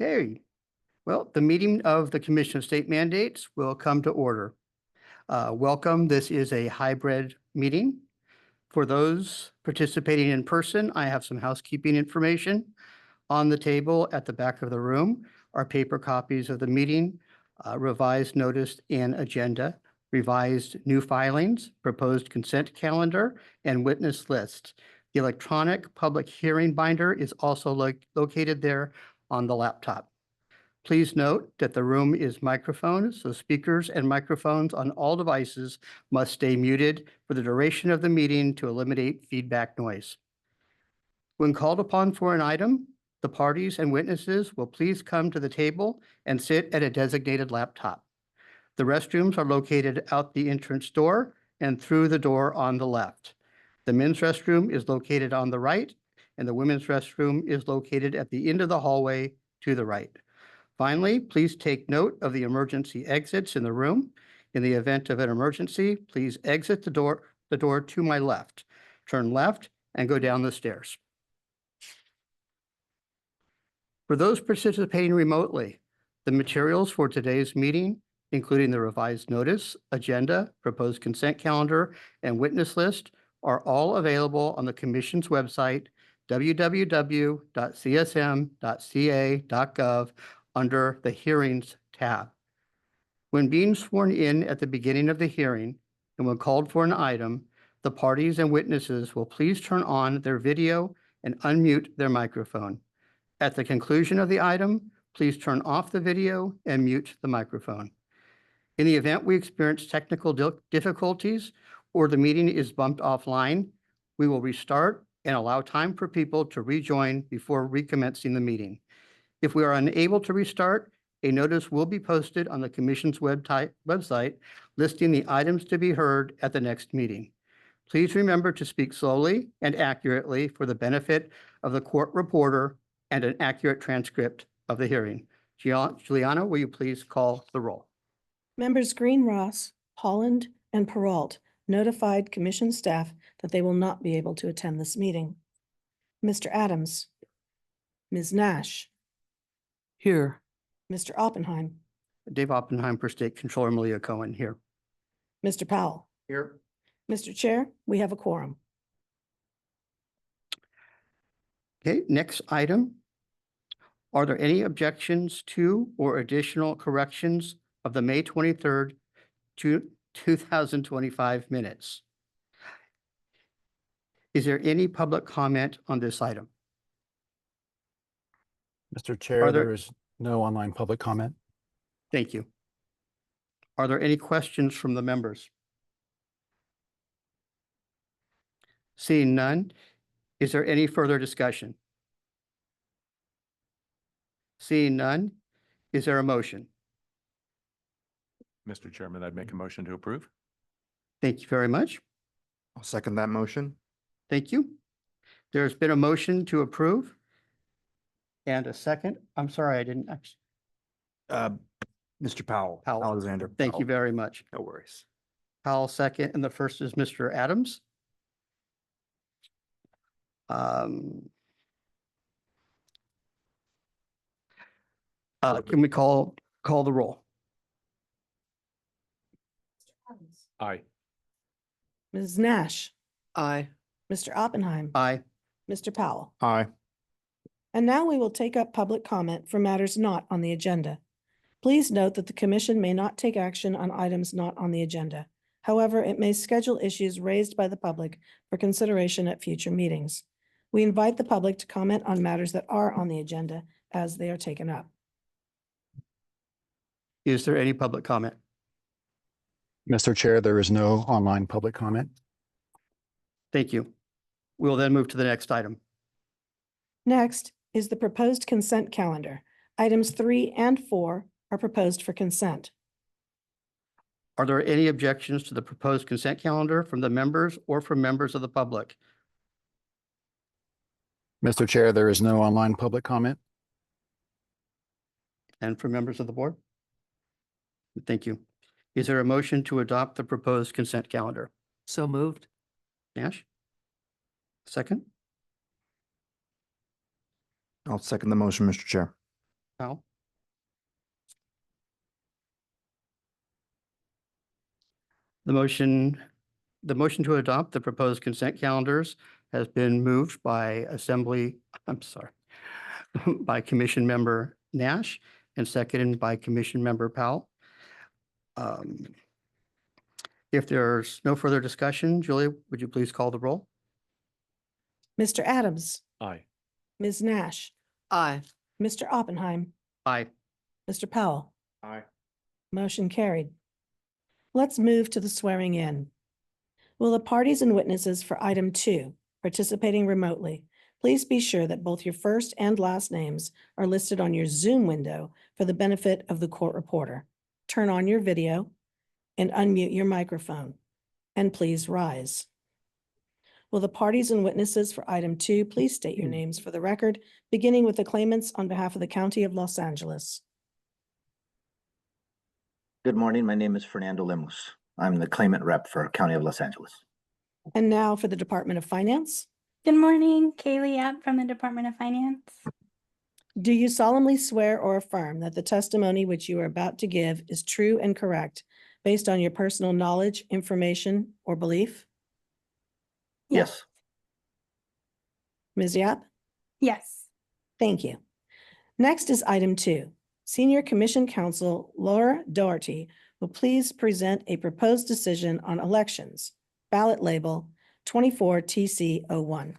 Okay, well, the meeting of the Commission of State Mandates will come to order. Welcome. This is a hybrid meeting. For those participating in person, I have some housekeeping information. On the table at the back of the room are paper copies of the meeting, revised notice and agenda, revised new filings, proposed consent calendar, and witness list. The electronic public hearing binder is also located there on the laptop. Please note that the room is microphoned, so speakers and microphones on all devices must stay muted for the duration of the meeting to eliminate feedback noise. When called upon for an item, the parties and witnesses will please come to the table and sit at a designated laptop. The restrooms are located out the entrance door and through the door on the left. The men's restroom is located on the right, and the women's restroom is located at the end of the hallway to the right. Finally, please take note of the emergency exits in the room. In the event of an emergency, please exit the door to my left, turn left, and go down the stairs. For those participating remotely, the materials for today's meeting, including the revised notice, agenda, proposed consent calendar, and witness list, are all available on the Commission's website, www.csm.ca.gov, under the Hearings tab. When being sworn in at the beginning of the hearing and when called for an item, the parties and witnesses will please turn on their video and unmute their microphone. At the conclusion of the item, please turn off the video and mute the microphone. In the event we experience technical difficulties or the meeting is bumped offline, we will restart and allow time for people to rejoin before recommencing the meeting. If we are unable to restart, a notice will be posted on the Commission's website listing the items to be heard at the next meeting. Please remember to speak slowly and accurately for the benefit of the court reporter and an accurate transcript of the hearing. Juliana, will you please call the roll? Members Green, Ross, Holland, and Peralt notified Commission staff that they will not be able to attend this meeting. Mr. Adams, Ms. Nash, Here. Mr. Oppenheim, Dave Oppenheim for State Controller Malia Cohen here. Mr. Powell. Here. Mr. Chair, we have a quorum. Okay, next item. Are there any objections to or additional corrections of the May 23rd, 2025 minutes? Is there any public comment on this item? Mr. Chair, there- there is no online public comment. Thank you. Are there any questions from the members? Seeing none, is there any further discussion? Seeing none, is there a motion? Mr. Chairman, I'd make a motion to approve. Thank you very much. I'll second that motion. Thank you. There's been a motion to approve. And a second. I'm sorry, I didn't actually. Mr. Powell. Powell. Alexander. Thank you Powell. very much. No worries. Powell second, and the first is Mr. Adams. Can we call the roll? Aye. Ms. Nash, Aye. Mr. Oppenheim, Aye. Mr. Powell. Aye. And now we will take up public comment for matters not on the agenda. Please note that the Commission may not take action on items not on the agenda. However, it may schedule issues raised by the public for consideration at future meetings. We invite the public to comment on matters that are on the agenda as they are taken up. Is there any public comment? Mr. Chair, there is no online public comment. Thank you. We'll then move to the next item. Next is the proposed consent calendar. Items 3 and 4 are proposed for consent. Are there any objections to the proposed consent calendar from the members or from members of the public? Mr. Chair, there is no online public comment. And from members of the board? Thank you. Is there a motion to adopt the proposed consent calendar? So moved. Nash? Second? I'll second the motion, Mr. Chair. Powell? The motion to adopt the proposed consent calendars has been moved by by Commission Member Nash and seconded by Commission Member Powell. If there's no further discussion, Julia, would you please call the roll? Mr. Adams, Aye. Ms. Nash, Aye. Mr. Oppenheim, Aye. Mr. Powell. Aye. Motion carried. Let's move to the swearing in. Will the parties and witnesses for item 2 participating remotely, please be sure that both your first and last names are listed on your Zoom window for the benefit of the court reporter. Turn on your video and unmute your microphone, and please rise. Will the parties and witnesses for item 2 please state your names for the record, beginning with the claimants on behalf of the County of Los Angeles. Good morning. My name is Fernando Lemus. I'm the claimant rep for County of Los Angeles. And now for the Department of Finance. Good morning, Kaylee App from the Department of Finance. Do you solemnly swear or affirm that the testimony which you are about to give is true and correct based on your personal knowledge, information, or belief? Yes. Ms. Yap? Yes. Thank you. Next is item 2. Senior Commission Counsel Laura Doherty will please present a proposed decision on elections, ballot label 24 TC01.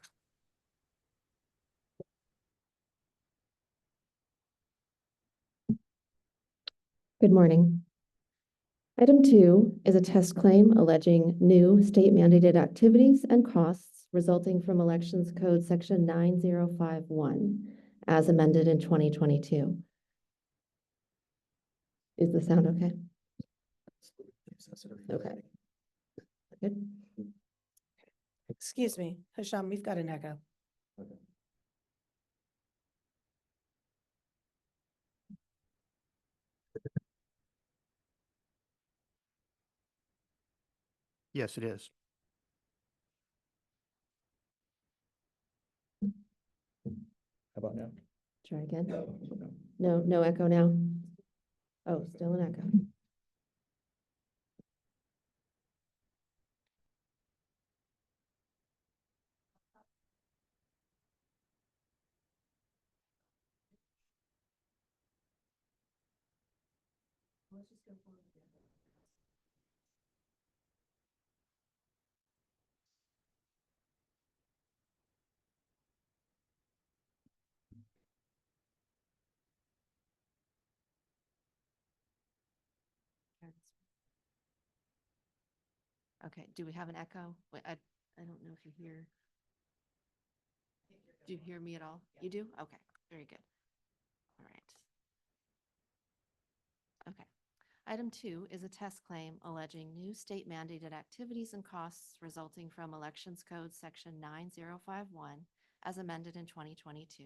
Good morning. Item 2 is a test claim alleging new state mandated activities and costs resulting from Elections Code Section 9051 as amended in 2022. Is the sound okay? Okay. Good. Excuse me, Hisham, we've got an echo. Yes, it is. How about now? Try again. No echo now. Oh, still an echo. Okay, do we have an echo? Wait, I don't know if you hear. Do you hear me at all? You do? Okay, very good. All right. Okay. Item 2 is a test claim alleging new state mandated activities and costs resulting from Elections Code Section 9051 as amended in 2022.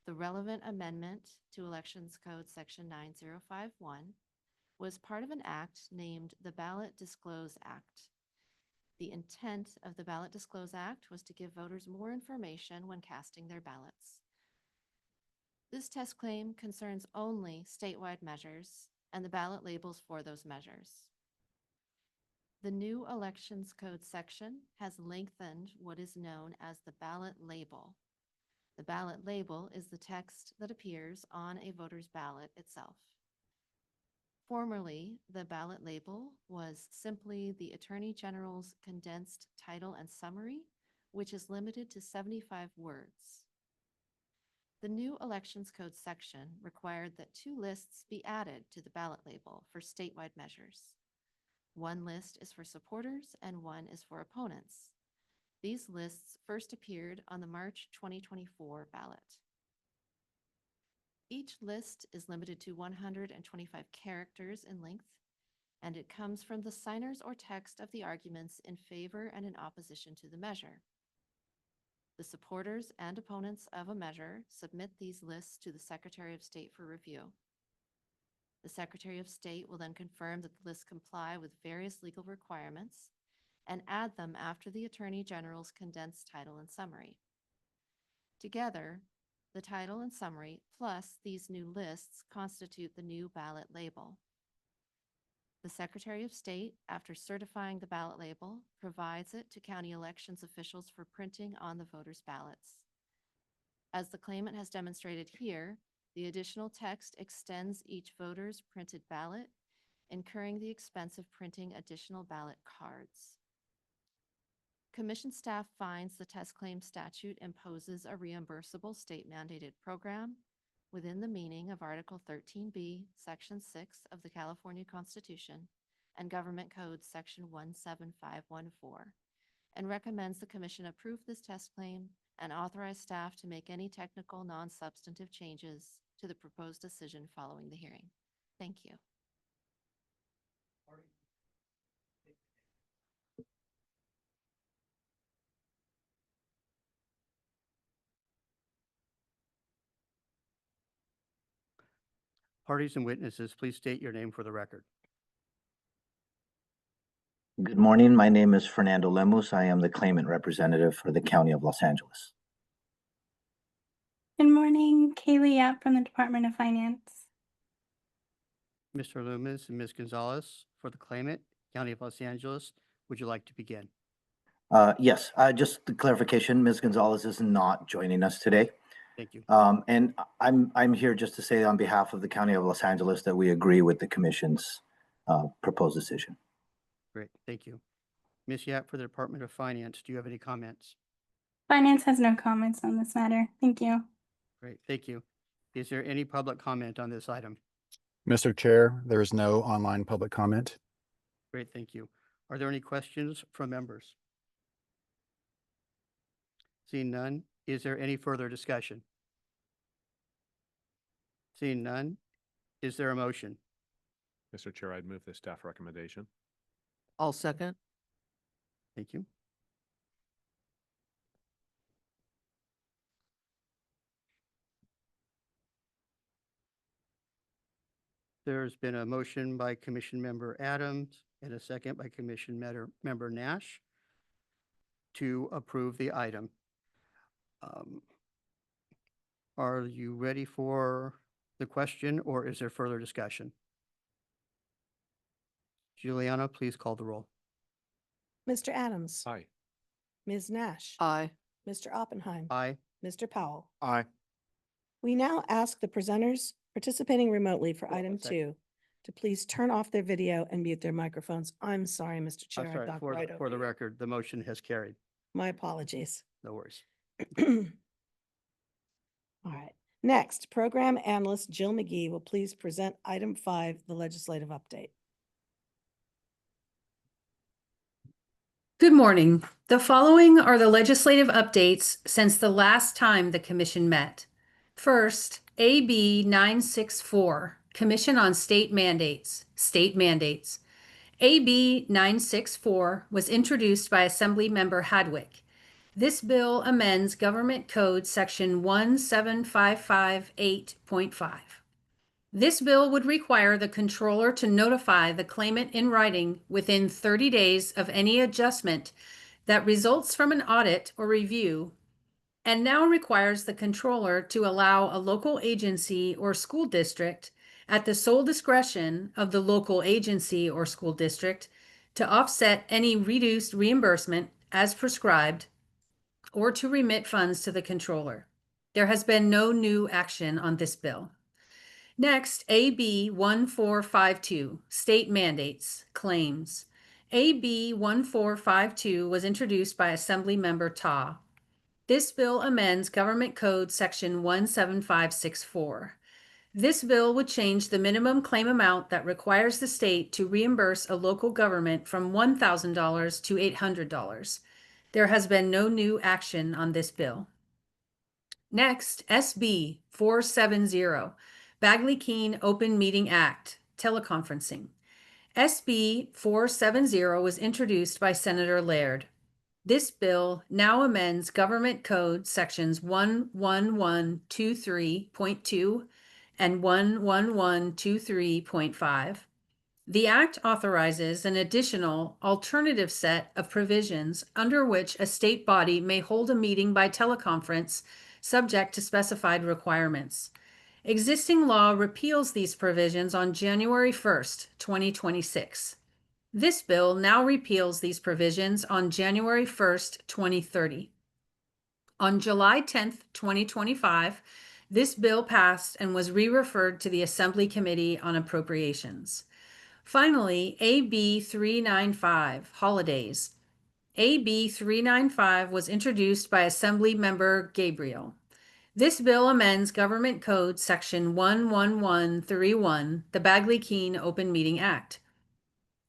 The relevant amendment to Elections Code Section 9051 was part of an act named the Ballot Disclose Act. The intent of the Ballot Disclose Act was to give voters more information when casting their ballots. This test claim concerns only statewide measures and the ballot labels for those measures. The new Elections Code section has lengthened what is known as the ballot label. The ballot label is the text that appears on a voter's ballot itself. Formerly, the ballot label was simply the Attorney General's condensed title and summary, which is limited to 75 words. The new Elections Code section required that 2 lists be added to the ballot label for statewide measures. One list is for supporters and one is for opponents. These lists first appeared on the March 2024 ballot. Each list is limited to 125 characters in length, and it comes from the signers or text of the arguments in favor and in opposition to the measure. The supporters and opponents of a measure submit these lists to the Secretary of State for review. The Secretary of State will then confirm that the lists comply with various legal requirements and add them after the Attorney General's condensed title and summary. Together, The title and summary, plus these new lists, constitute the new ballot label. The Secretary of State, after certifying the ballot label, provides it to county elections officials for printing on the voters' ballots. As the claimant has demonstrated here, the additional text extends each voter's printed ballot, incurring the expense of printing additional ballot cards. Commission staff finds the test claim statute imposes a reimbursable state-mandated program within the meaning of Article 13B, Section 6 of the California Constitution and Government Code Section 17514, and recommends the Commission approve this test claim and authorize staff to make any technical non-substantive changes to the proposed decision following the hearing. Thank you. Parties and witnesses, please state your name for the record. Good morning. My name is Fernando Lemus. I am the claimant representative for the County of Los Angeles. Good morning, Kaylee Yap from the Department of Finance. Mr. Loomis and Ms. Gonzalez, for the claimant, County of Los Angeles, would you like to begin? Yes, just the clarification, Ms. Gonzalez is not joining us today. Thank you. And I'm here just to say on behalf of the County of Los Angeles that we agree with the Commission's proposed decision. Great, thank you. Ms. Yap, for the Department of Finance, do you have any comments? Finance has no comments on this matter. Thank you. Great, thank you. Is there any public comment on this item? Mr. Chair, there is no online public comment. Great, thank you. Are there any questions from members? Seeing none, is there any further discussion? Seeing none, is there a motion? Mr. Chair, I'd move the staff recommendation. I'll second. Thank you. There's been a motion by Commission Member Adams and a second by Commission Member Nash to approve the item. Are you ready for the question, or is there further discussion? Juliana, please call the roll. Mr. Adams. Aye. Ms. Nash. Aye. Mr. Oppenheim. Aye. Mr. Powell. Aye. We now ask the presenters participating remotely for Hold on item one second. 2 to please turn off their video and mute their microphones. I'm sorry, Mr. Chair. I'm I sorry, talked for right the over you. record, the motion has carried. My apologies. No worries. All right. Next, Program Analyst Jill McGee will please present item 5, the legislative update. Good morning. The following are the legislative updates since the last time the commission met. First, AB 964, Commission on State Mandates, State Mandates. AB 964 was introduced by Assembly Member Hadwick. This bill amends Government Code Section 17558.5. This bill would require the controller to notify the claimant in writing within 30 days of any adjustment that results from an audit or review, and now requires the controller to allow a local agency or school district, at the sole discretion of the local agency or school district, to offset any reduced reimbursement as prescribed or to remit funds to the controller. There has been no new action on this bill. Next, AB 1452, State Mandates, Claims. AB 1452 was introduced by Assembly Member Ta. This bill amends Government Code Section 17564. This bill would change the minimum claim amount that requires the state to reimburse a local government from $1,000 to $800. There has been no new action on this bill. Next, SB 470, Bagley-Keene Open Meeting Act, Teleconferencing. SB 470 was introduced by Senator Laird. This bill now amends Government Code Sections 11123.2 and 11123.5. The act authorizes an additional alternative set of provisions under which a state body may hold a meeting by teleconference subject to specified requirements. Existing law repeals these provisions on January 1st, 2026. This bill now repeals these provisions on January 1st, 2030. On July 10th, 2025, this bill passed and was re-referred to the Assembly Committee on Appropriations. Finally, AB 395, Holidays. AB 395 was introduced by Assembly Member Gabriel. This bill amends Government Code Section 11131, the Bagley-Keene Open Meeting Act.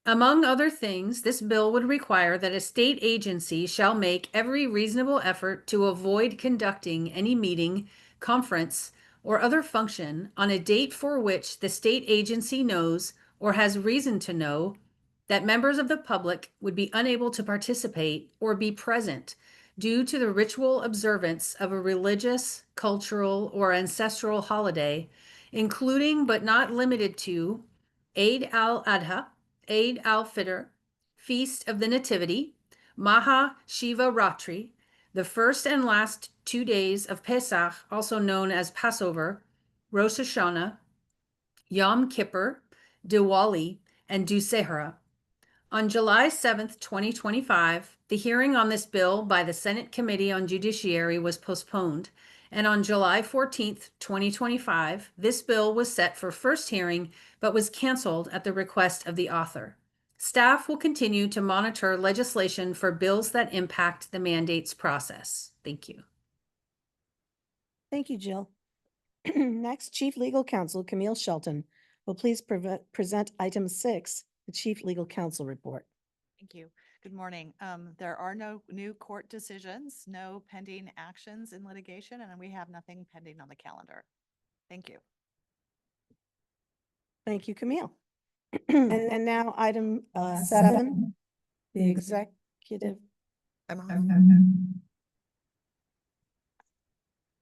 Among other things, this bill would require that a state agency shall make every reasonable effort to avoid conducting any meeting, conference, or other function on a date for which the state agency knows or has reason to know that members of the public would be unable to participate or be present due to the ritual observance of a religious, cultural, or ancestral holiday, including but not limited to Eid al-Adha, Eid al-Fitr, Feast of the Nativity, Maha Shiva Ratri, the first and last 2 days of Pesach, also known as Passover, Rosh Hashanah, Yom Kippur, Diwali, and Dussehra. On July 7th, 2025, the hearing on this bill by the Senate Committee on Judiciary was postponed, and on July 14th, 2025, this bill was set for first hearing but was canceled at the request of the author. Staff will continue to monitor legislation for bills that impact the mandates process. Thank you. Thank you, Jill. Next, Chief Legal Counsel Camille Shelton will please present item 6, the Chief Legal Counsel report. Thank you. Good morning. There are no new court decisions, no pending actions in litigation, and we have nothing pending on the calendar. Thank you. Thank you, Camille. And now item 7, the executive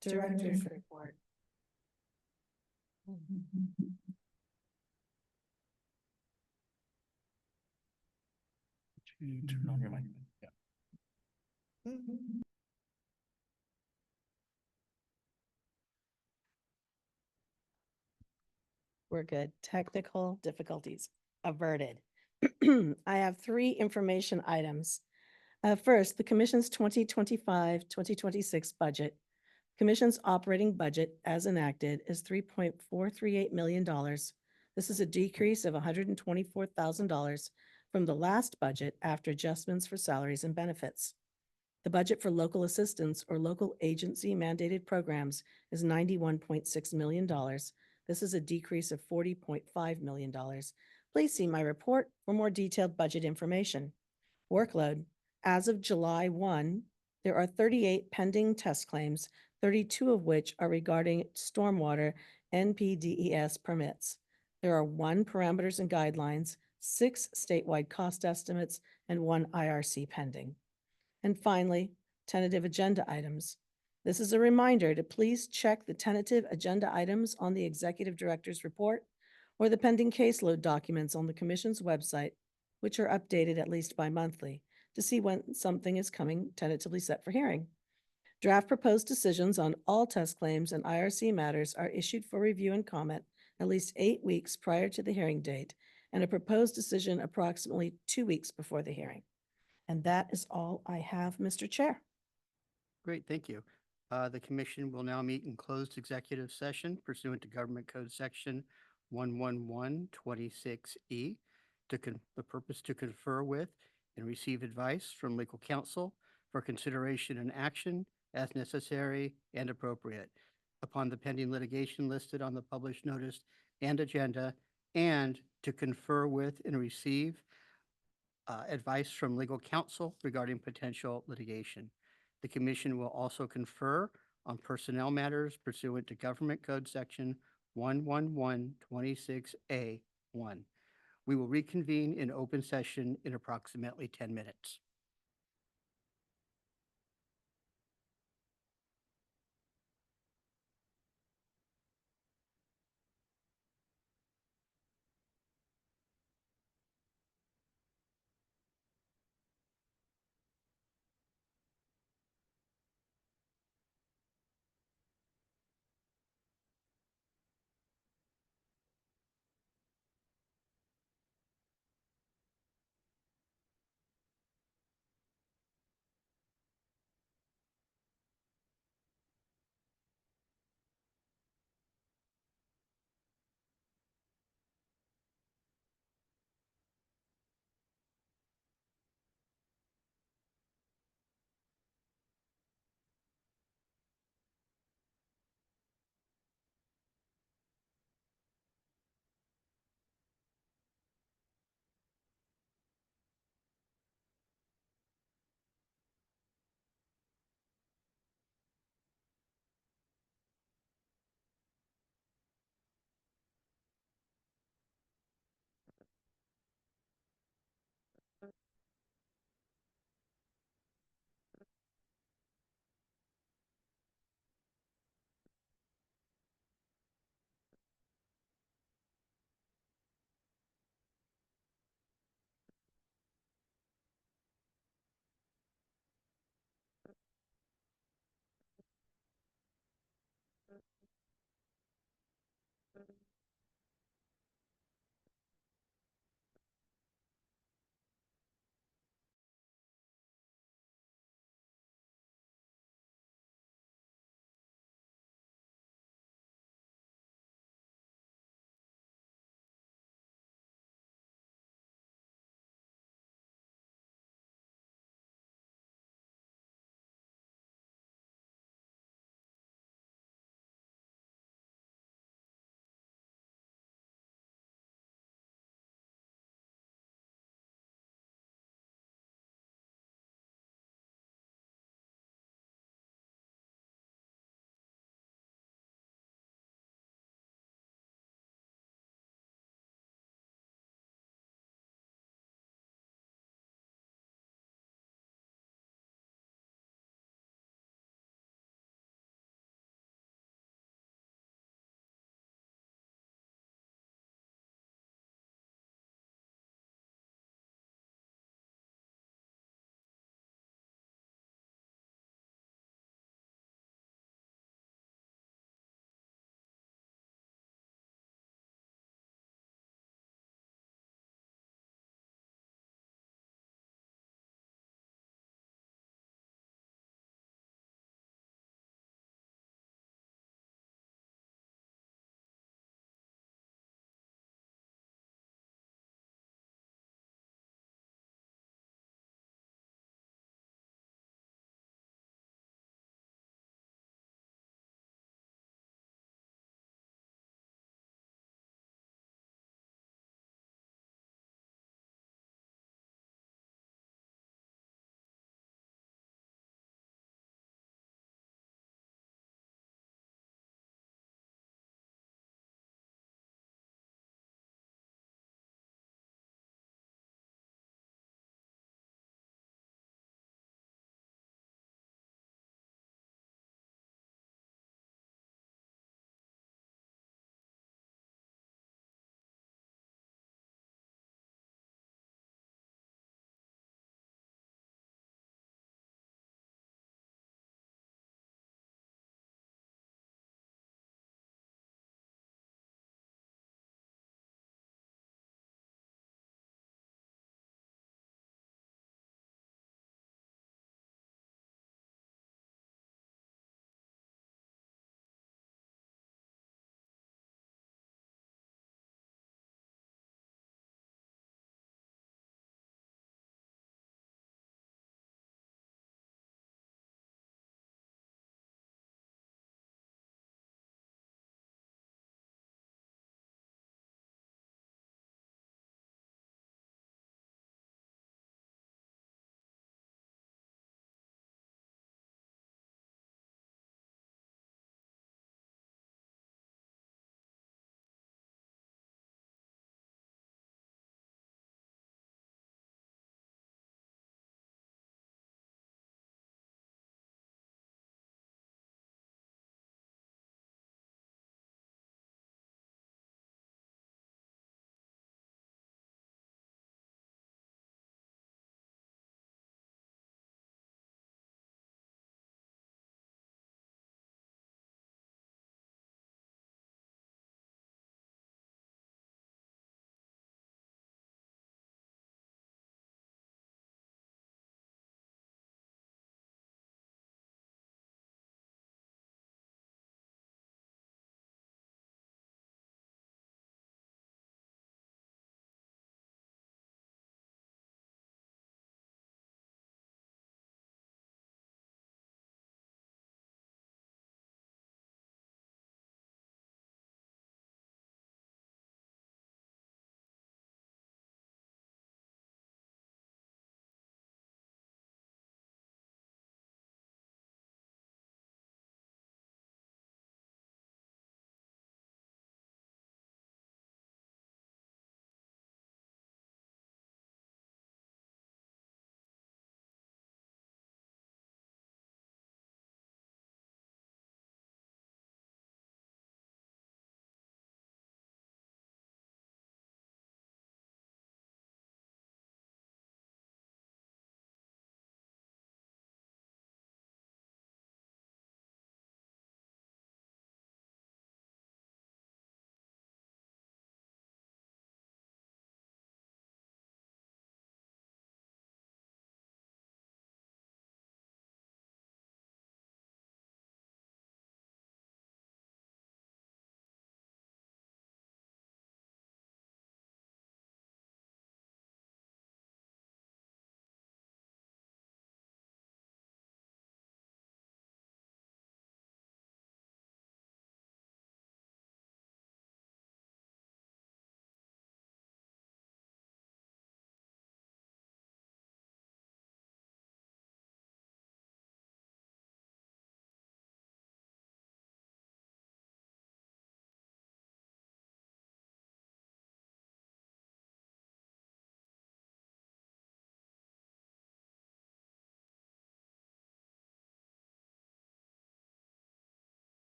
director's report. Turn on your mic. Yeah. We're good. Technical difficulties averted. I have 3 information items. First, the Commission's 2025-2026 budget. Commission's operating budget as enacted is $3.438 million. This is a decrease of $124,000 from the last budget after adjustments for salaries and benefits. The budget for local assistance or local agency mandated programs is $91.6 million. This is a decrease of $40.5 million. Please see my report for more detailed budget information. Workload. As of July 1, there are 38 pending test claims, 32 of which are regarding stormwater NPDES permits. There are 1 parameters and guidelines, 6 statewide cost estimates, and 1 IRC pending. And finally, tentative agenda items. This is a reminder to please check the tentative agenda items on the Executive Director's report or the pending caseload documents on the Commission's website, which are updated at least bi-monthly, to see when something is coming tentatively set for hearing. Draft proposed decisions on all test claims and IRC matters are issued for review and comment at least 8 weeks prior to the hearing date, and a proposed decision approximately 2 weeks before the hearing. And that is all I have, Mr. Chair. Great, thank you. The commission will now meet in closed executive session pursuant to Government Code Section 11126E the purpose to confer with and receive advice from legal counsel for consideration and action as necessary and appropriate upon the pending litigation listed on the published notice and agenda, and to confer with and receive advice from legal counsel regarding potential litigation. The commission will also confer on personnel matters pursuant to Government Code Section 11126A1. We will reconvene in open session in approximately 10 minutes.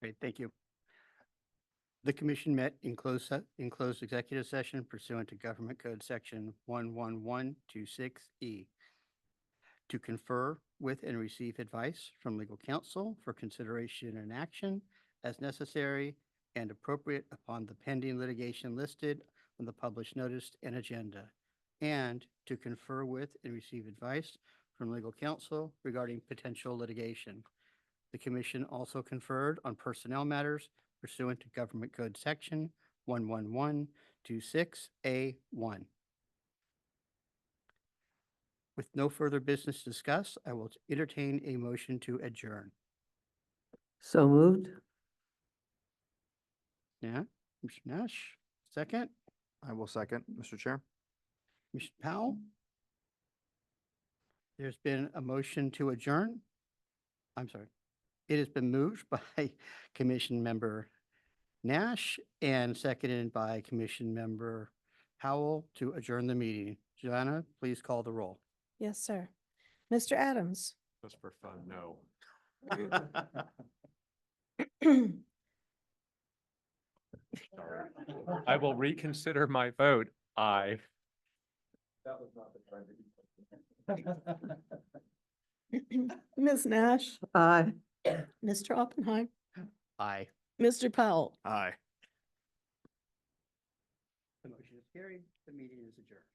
Great, thank you. The commission met in closed executive session pursuant to Government Code Section 11126E to confer with and receive advice from legal counsel for consideration and action as necessary and appropriate upon the pending litigation listed on the published notice and agenda, and to confer with and receive advice from legal counsel regarding potential litigation. The commission also conferred on personnel matters pursuant to Government Code Section 11126A1. With no further business to discuss, I will entertain a motion to adjourn. So moved. Yeah, Mr. Nash, second. I will second, Mr. Chair. Mr. Powell? There's been a motion to adjourn. I'm sorry. It has been moved by Commission Member Nash and seconded by Commission Member Howell to adjourn the meeting. Joanna, please call the roll. Yes, sir. Mr. Adams? Just for fun, no. Sorry. I will reconsider my vote. Aye. Ms. Nash? Aye. Mr. Oppenheim? Aye. Mr. Powell? Aye. The motion is carried. The meeting is adjourned.